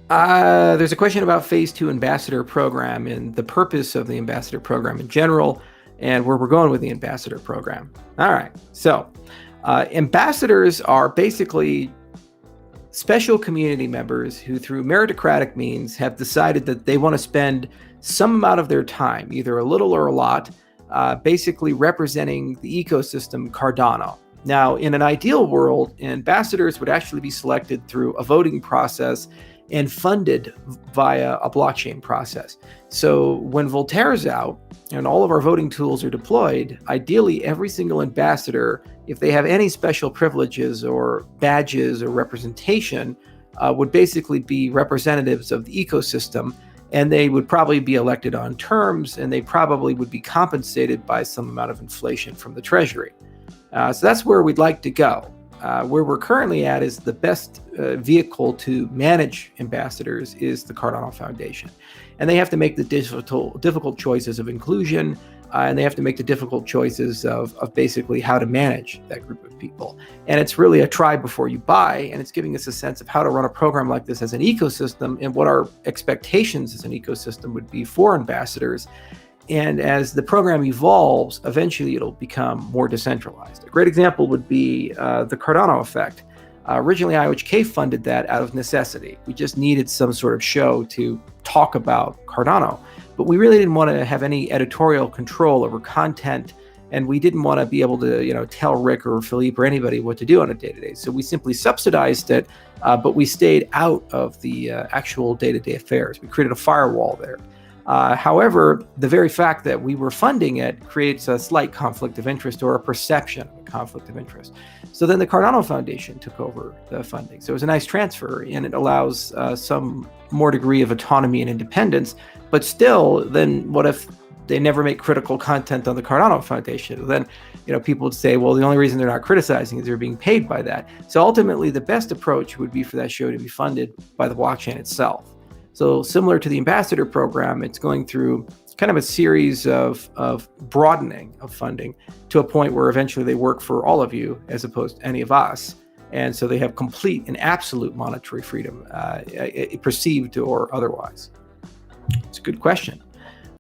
There's a question about Phase 2 Ambassador Program and the purpose of the Ambassador Program in general, and where we're going with the Ambassador Program. All right, so ambassadors are basically special community members who, through meritocratic means, have decided that they want to spend some amount of their time, either a little or a lot, basically representing the ecosystem Cardano. Now, in an ideal world, ambassadors would actually be selected through a voting process and funded via a blockchain process. So when Voltaire's out and all of our voting tools are deployed, ideally every single ambassador, if they have any special privileges or badges or representation, would basically be representatives of the ecosystem, and they would probably be elected on terms, and they probably would be compensated by some amount of inflation from the treasury. So that's where we'd like to go. Where we're currently at is the best vehicle to manage ambassadors is the Cardano Foundation. And they have to make the difficult choices of inclusion, and they have to make the difficult choices of basically how to manage that group of people. And it's really a try before you buy, and it's giving us a sense of how to run a program like this as an ecosystem and what our expectations as an ecosystem would be for ambassadors. And as the program evolves, eventually it'll become more decentralized. A great example would be the Cardano effect. Originally, IOHK funded that out of necessity. We just needed some sort of show to talk about Cardano. But we really didn't want to have any editorial control over content, and we didn't want to be able to, tell Rick or Philippe or anybody what to do on a day-to-day. So we simply subsidized it, but we stayed out of the actual day-to-day affairs. We created a firewall there. However, the very fact that we were funding it creates a slight conflict of interest, or a perception of a conflict of interest. So then the Cardano Foundation took over the funding. So it was a nice transfer, and it allows some more degree of autonomy and independence. But still, then what if they never make critical content on the Cardano Foundation? Then, people would say, well, the only reason they're not criticizing is they're being paid by that. So ultimately, the best approach would be for that show to be funded by the blockchain itself. So similar to the ambassador program, it's going through kind of a series of broadening of funding to a point where eventually they work for all of you as opposed to any of us. And so they have complete and absolute monetary freedom, perceived or otherwise. It's a good question.